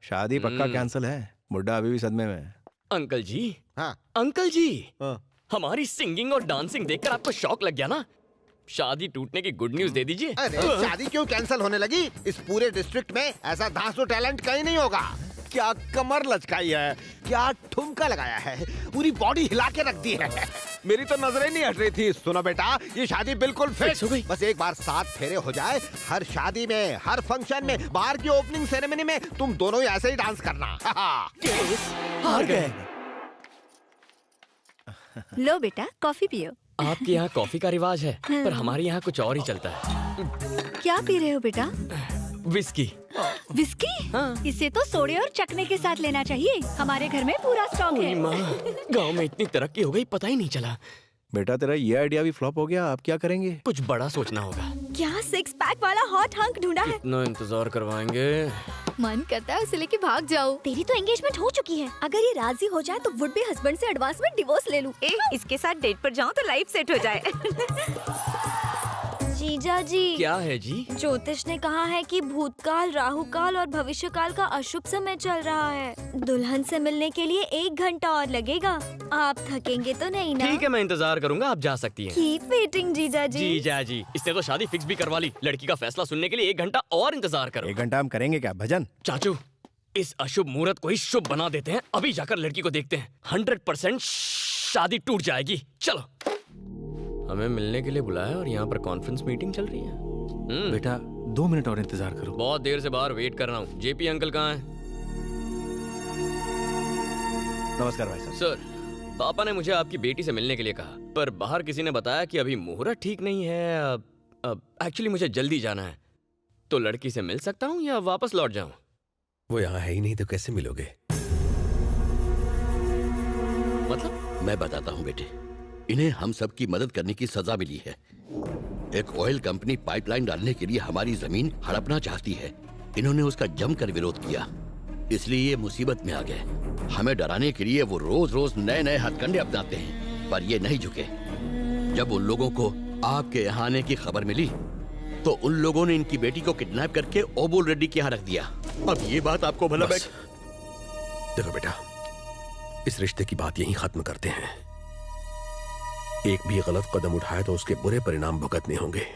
शादी पक्का कैंसिल है। बुड्ढा अभी भी सदमे में है। अंकल जी, हाँ अंकल जी, हाँ। हमारी सिंगिंग और डांसिंग देखकर आपको शौक लग गया ना? शादी टूटने की गुड न्यूज दे दीजिए। अरे शादी क्यों कैंसिल होने लगी? इस पूरे डिस्ट्रिक्ट में ऐसा धांसू टैलेंट कहीं नहीं होगा। क्या कमर लचकाई है, क्या ठुमका लगाया है, पूरी बॉडी हिला के रख दी है। मेरी तो नजरें नहीं हट रही थी। सुनो बेटा, ये शादी बिल्कुल फिक्स हो गई। बस एक बार 7 फेरे हो जाए, हर शादी में, हर फंक्शन में, बार की ओपनिंग सेरेमनी में तुम दोनों ही ऐसे ही डांस करना। हार गए। लो बेटा, कॉफी पियो। आपके यहाँ कॉफी का रिवाज है, पर हमारे यहाँ कुछ और ही चलता है। क्या पी रहे हो बेटा? विस्की। विस्की? हाँ। इसे तो सोडे और चखने के साथ लेना चाहिए। हमारे घर में पूरा स्टॉक है। माँ, गाँव में इतनी तरक्की हो गई, पता ही नहीं चला। बेटा तेरा ये आइडिया भी फ्लॉप हो गया, आप क्या करेंगे? कुछ बड़ा सोचना होगा। क्या 6 पैक वाला हॉट हंक ढूंढा है? इतना इंतजार करवाएंगे। मन करता है उसे लेके भाग जाओ। तेरी तो एंगेजमेंट हो चुकी है। अगर ये राजी हो जाए तो वुड बी हस्बैंड से एडवांस में डिवोर्स ले लूं। इसके साथ डेट पर जाऊं तो लाइफ सेट हो जाए। जीजा जी। क्या है जी? ज्योतिष ने कहा है कि भूतकाल, राहुकाल और भविष्यकाल का अशुभ समय चल रहा है। दुल्हन से मिलने के लिए 1 घंटा और लगेगा। आप थकेंगे तो नहीं ना? ठीक है, मैं इंतजार करूंगा, आप जा सकती हैं। कीप वेटिंग जीजा जी। जीजा जी, इसने तो शादी फिक्स भी करवा ली। लड़की का फैसला सुनने के लिए 1 घंटा और इंतजार करो। 1 घंटा हम करेंगे क्या भजन? चाचू, इस अशुभ मुहूर्त को ही शुभ बना देते हैं। अभी जाकर लड़की को देखते हैं। 100% शादी टूट जाएगी। चलो। हमें मिलने के लिए बुलाया और यहाँ पर कॉन्फ्रेंस मीटिंग चल रही है। बेटा 2 मिनट और इंतजार करो। बहुत देर से बाहर वेट कर रहा हूँ। जेपी अंकल कहाँ हैं? नमस्कार भाई साहब। सर, पापा ने मुझे आपकी बेटी से मिलने के लिए कहा, पर बाहर किसी ने बताया कि अभी मुहूर्त ठीक नहीं है। अब एक्चुअली मुझे जल्दी जाना है, तो लड़की से मिल सकता हूँ या वापस लौट जाऊँ? वो यहाँ है ही नहीं तो कैसे मिलोगे? मतलब? मैं बताता हूँ बेटे, इन्हें हम सब की मदद करने की सजा मिली है। एक ऑयल कंपनी पाइपलाइन डालने के लिए हमारी जमीन हड़पना चाहती है। इन्होंने उसका जमकर विरोध किया, इसलिए ये मुसीबत में आ गए। हमें डराने के लिए वो रोज रोज नए नए हथकंडे अपनाते हैं, पर ये नहीं झुके। जब उन लोगों को आपके यहाँ आने की खबर मिली तो उन लोगों ने इनकी बेटी को किडनैप करके ओबुल रेड्डी के यहाँ रख दिया। अब ये बात आपको भला बस। देखो बेटा, इस रिश्ते की बात यहीं खत्म करते हैं। एक भी गलत कदम उठाए तो उसके बुरे परिणाम भुगतने होंगे।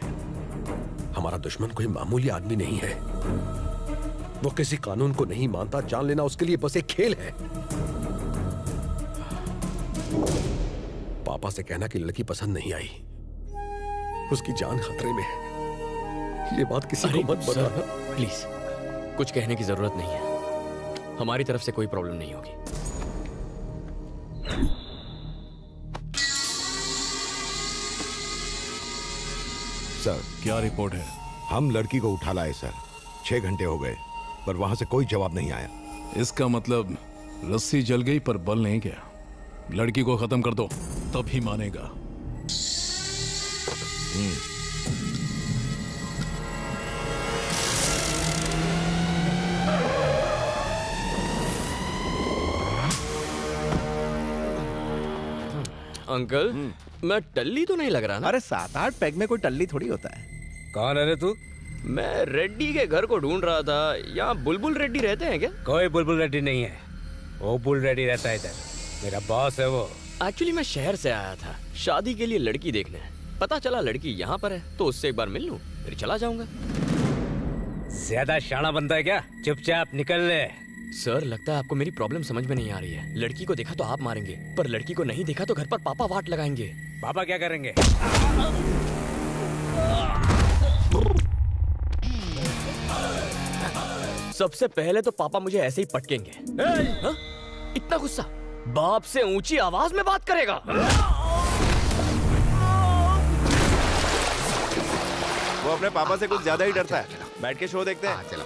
हमारा दुश्मन कोई मामूली आदमी नहीं है। वो किसी कानून को नहीं मानता। जान लेना उसके लिए बस एक खेल है। पापा से कहना कि लड़की पसंद नहीं आई, उसकी जान खतरे में है। ये बात किसी को मत बताना प्लीज। कुछ कहने की जरूरत नहीं है, हमारी तरफ से कोई प्रॉब्लम नहीं होगी। सर, क्या रिपोर्ट है? हम लड़की को उठा लाए सर। 6 घंटे हो गए पर वहां से कोई जवाब नहीं आया। इसका मतलब रस्सी जल गई पर बल नहीं गया। लड़की को खत्म कर दो, तब ही मानेगा। अंकल, मैं टल्ली तो नहीं लग रहा ना? अरे 7-8 पैग में कोई टल्ली थोड़ी होता है। कौन है रे तू? मैं रेड्डी के घर को ढूंढ रहा था। यहाँ बुलबुल रेड्डी रहते हैं क्या? कोई बुलबुल रेड्डी नहीं है, वो बुल रेड्डी रहता है इधर। मेरा बॉस है वो। एक्चुअली मैं शहर से आया था शादी के लिए लड़की देखने। पता चला लड़की यहाँ पर है, तो उससे एक बार मिल लूं, फिर चला जाऊंगा। ज्यादा शाना बनता है क्या? चुपचाप निकल ले। सर, लगता है आपको मेरी प्रॉब्लम समझ में नहीं आ रही है। लड़की को देखा तो आप मारेंगे, पर लड़की को नहीं देखा तो घर पर पापा वाट लगाएंगे। पापा क्या करेंगे? सबसे पहले तो पापा मुझे ऐसे ही पटकेंगे। हाँ? इतना गुस्सा? बाप से ऊंची आवाज में बात करेगा? वो अपने पापा से कुछ ज्यादा ही डरता है। बैठ के शो देखते हैं। चलो।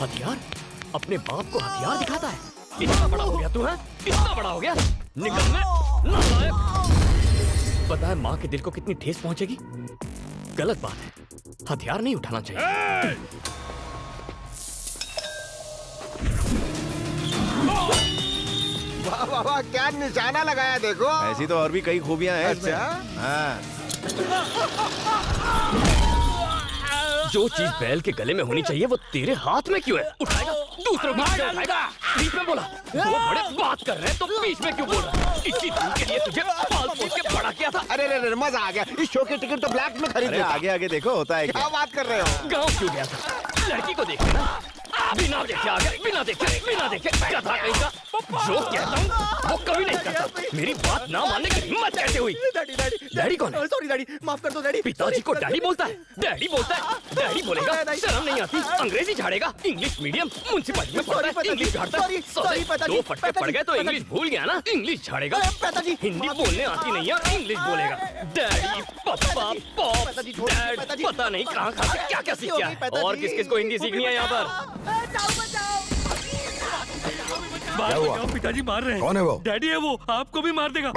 हथियार? अपने बाप को हथियार दिखाता है? इतना बड़ा हो गया तू है? इतना बड़ा हो गया? निकल में नालायक। पता है माँ के दिल को कितनी ठेस पहुंचेगी? गलत बात है, हथियार नहीं उठाना चाहिए। वाह वाह वाह, क्या निशाना लगाया देखो। ऐसी तो और भी कई खूबियां हैं इसमें। अच्छा? हाँ। जो चीज बैल के गले में होनी चाहिए वो तेरे हाथ में क्यों है? उठाएगा दूसरों की चीजें उठाएगा। बीच में बोला, वो बड़े बात कर रहे हैं तो बीच में क्यों बोल रहा है? इसी दिन के लिए तुझे पाल पोस के बड़ा किया था। अरे अरे मजा आ गया, इस शो की टिकट तो ब्लैक में खरीद अरे लेता। आगे आगे देखो होता है क्या क्या। बात कर रहे हो? गाँव क्यों गया था? लड़की को देखने ना, बिना देखे आ गया, बिना देखे गधा कहीं का। जो कहता हूँ वो कभी नहीं करता। मेरी बात ना मानने की हिम्मत कैसे हुई? डैडी कौन है? सॉरी डैडी, माफ कर दो डैडी। पिताजी को डैडी बोलता है? डैडी बोलता है? डैडी बोलेगा? शर्म नहीं आती? अंग्रेजी झाड़ेगा? इंग्लिश मीडियम म्युनिसिपैलिटी में पढ़ता है, इंग्लिश झाड़ता है। दो फटके पड़ गए तो इंग्लिश भूल गया ना? इंग्लिश झाड़ेगा। हिंदी बोलने आती नहीं है, इंग्लिश बोलेगा। डैडी, पापा, पॉप, डैड, पता नहीं कहाँ से क्या क्या सीख गया है। और किस किस को हिंदी सीखनी है यहाँ पर? क्या हुआ? पिताजी मार रहे हैं। कौन है वो? डैडी है वो, आपको भी मार देगा।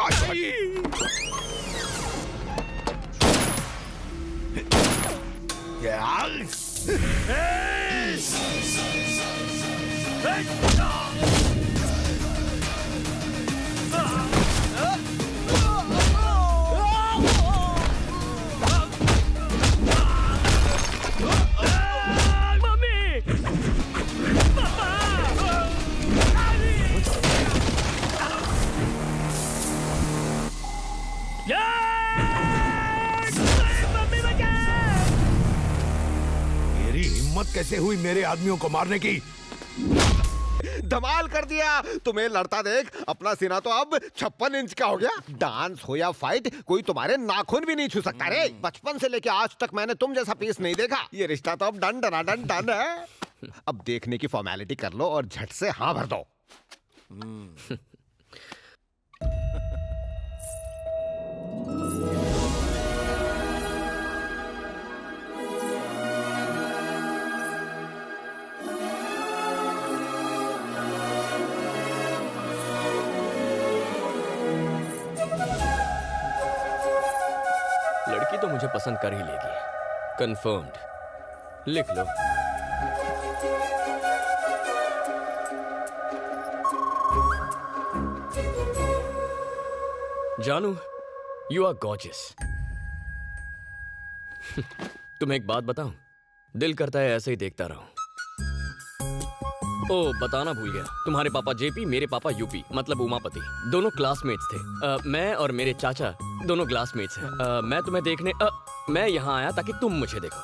मेरी हिम्मत कैसे हुई मेरे आदमियों को मारने की? धमाल कर दिया। तुम्हें लड़ता देख अपना सीना तो अब 56 इंच का हो गया। डांस हो या फाइट, कोई तुम्हारे नाखून भी नहीं छू सकता रे। बचपन से लेके आज तक मैंने तुम जैसा पीस नहीं देखा। ये रिश्ता तो अब डन डना डन डन है। अब देखने की फॉर्मेलिटी कर लो और झट से हाँ भर दो। लड़की तो मुझे पसंद कर ही लेगी, कंफर्म्ड। लिख लो। जानू, यू आर गॉर्जियस। तुम्हें एक बात बताऊं, दिल करता है ऐसे ही देखता रहूं। ओ, बताना भूल गया, तुम्हारे पापा जेपी, मेरे पापा यूपी, मतलब उमापति, दोनों क्लासमेट्स थे। मैं और मेरे चाचा दोनों क्लासमेट्स हैं। मैं तुम्हें देखने मैं यहाँ आया ताकि तुम मुझे देखो।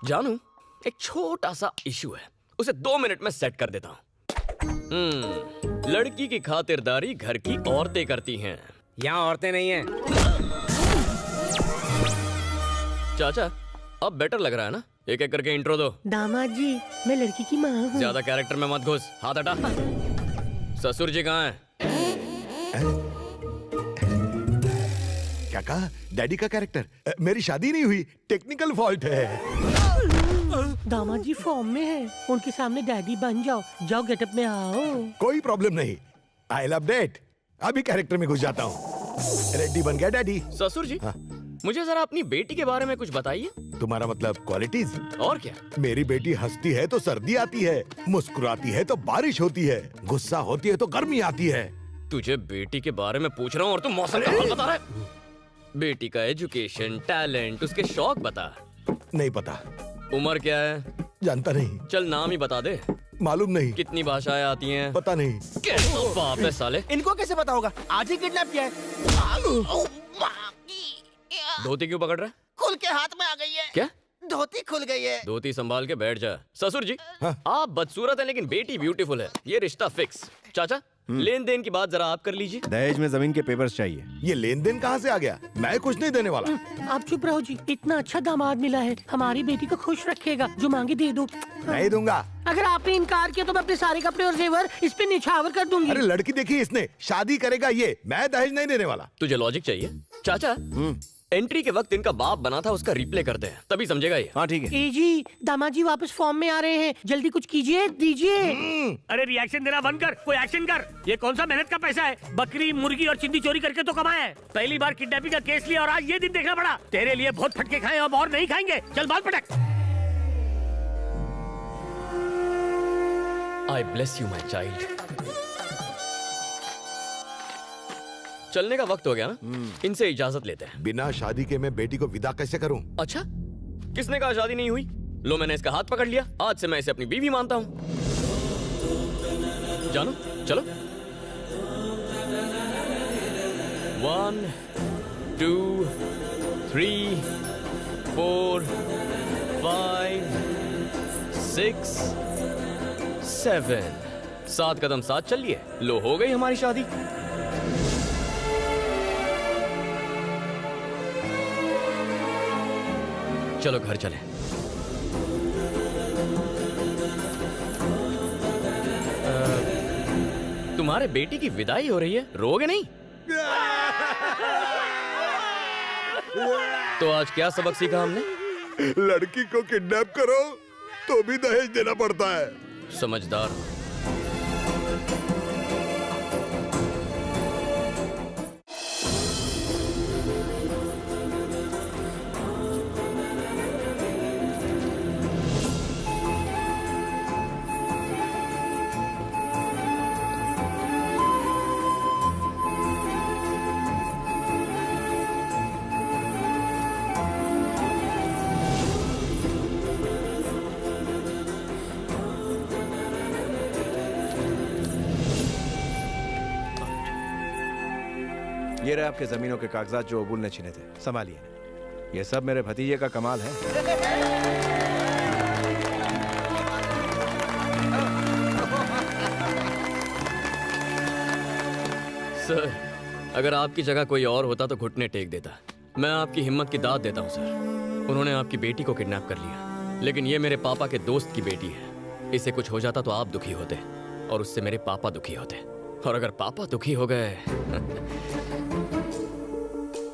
जानू, एक छोटा सा इशू है, उसे 2 मिनट में सेट कर देता हूँ। लड़की की खातिरदारी घर की औरतें करती हैं। यहाँ औरतें नहीं हैं। चाचा, अब बेटर लग रहा है ना? एक एक करके इंट्रो दो। दामाद जी, मैं लड़की की माँ हूँ। ज्यादा कैरेक्टर में मत घुस, हाथ हटा। ससुर जी कहाँ हैं? क्या कहा? डैडी का कैरेक्टर? मेरी शादी नहीं हुई, टेक्निकल फॉल्ट है। दामाद जी फॉर्म में है, उनके सामने डैडी बन जाओ। जाओ गेटअप में आओ। कोई प्रॉब्लम नहीं, आई लव डेट। अभी कैरेक्टर में घुस जाता हूँ। रेडी बन गया डैडी। ससुर जी, हाँ। मुझे जरा अपनी बेटी के बारे में कुछ बताइए। तुम्हारा मतलब क्वालिटीज? और क्या? मेरी बेटी हंसती है तो सर्दी आती है, मुस्कुराती है तो बारिश होती है, गुस्सा होती है तो गर्मी आती है। तुझे बेटी के बारे में पूछ रहा हूँ और तुम मौसम का हाल बता रहा है। बेटी का एजुकेशन, टैलेंट, उसके शौक बता। नहीं पता। उम्र क्या है? जानता नहीं। चल नाम ही बता दे। मालूम नहीं। कितनी भाषाएं आती हैं? पता नहीं। कैसा बाप है साले। इनको कैसे पता होगा? आज ही किडनैप किया है। धोती क्यों पकड़ रहा है? खुल के हाथ में आ गई है। क्या? धोती खुल गई है। धोती संभाल के बैठ जा। ससुर जी, हाँ? आप बदसूरत हैं लेकिन बेटी ब्यूटीफुल है, ये रिश्ता फिक्स। चाचा, लेन देन की बात जरा आप कर लीजिए। दहेज में जमीन के पेपर्स चाहिए। ये लेन देन कहाँ से आ गया? मैं कुछ नहीं देने वाला। आप चुप रहो जी, इतना अच्छा दामाद मिला है, हमारी बेटी को खुश रखेगा। जो मांगे दे दो। नहीं दूंगा। अगर आपने इनकार किया तो मैं अपने सारे कपड़े और जेवर इस पे निछावर कर दूंगी। अरे लड़की देखी इसने, शादी करेगा ये, मैं दहेज नहीं देने वाला। तुझे लॉजिक चाहिए? चाचा, एंट्री के वक्त इनका बाप बना था, उसका रिप्ले करते हैं, तभी समझेगा ये। हाँ ठीक है। ए जी, दामाद जी वापस फॉर्म में आ रहे हैं, जल्दी कुछ कीजिए, दीजिए। अरे रिएक्शन देना बंद कर, कोई एक्शन कर। ये कौन सा मेहनत का पैसा है? बकरी, मुर्गी और चिंदी चोरी करके तो कमाया है। पहली बार किडनैपिंग का केस लिया और आज ये दिन देखना पड़ा। तेरे लिए बहुत फटके खाए, अब और नहीं खाएंगे। चल बाल पटक। आई ब्लेस यू माई चाइल्ड। चलने का वक्त हो गया ना, इनसे इजाजत लेते हैं। बिना शादी के मैं बेटी को विदा कैसे करूं? अच्छा, किसने कहा शादी नहीं हुई? लो मैंने इसका हाथ पकड़ लिया, आज से मैं इसे अपनी बीवी मानता हूं। जानो, चलो। 1 2 3 4 5 6 7 7 कदम साथ चलिए। लो हो गई हमारी शादी। चलो घर चलें। तुम्हारे बेटी की विदाई हो रही है, रोगे नहीं? तो आज क्या सबक सीखा हमने? लड़की को किडनैप करो तो भी दहेज देना पड़ता है। समझदार। ये रहे आपके जमीनों के कागजात जो अबुल ने छीने थे, संभालिए। ये सब मेरे भतीजे का कमाल है। सर, अगर आपकी जगह कोई और होता तो घुटने टेक देता। मैं आपकी हिम्मत की दाद देता हूं सर। उन्होंने आपकी बेटी को किडनैप कर लिया, लेकिन ये मेरे पापा के दोस्त की बेटी है। इसे कुछ हो जाता तो आप दुखी होते और उससे मेरे पापा दुखी होते। और अगर पापा दुखी हो गए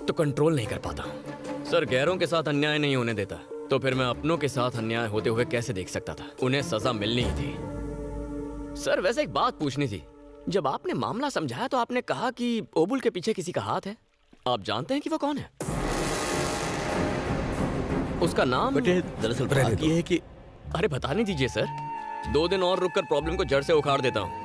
तो कंट्रोल नहीं कर पाता हूं। सर, गैरों के साथ अन्याय नहीं होने देता, तो फिर मैं अपनों के साथ अन्याय होते हुए कैसे देख सकता था? उन्हें सजा मिलनी ही थी। सर, वैसे एक बात पूछनी थी। जब आपने मामला समझाया तो आपने कहा कि ओबुल के पीछे किसी का हाथ है। आप जानते हैं कि वो कौन है? उसका नाम? बेटे, दरअसल बात ये है कि अरे बताने दीजिए सर। 2 दिन और रुककर प्रॉब्लम को जड़ से उखाड़ देता हूँ।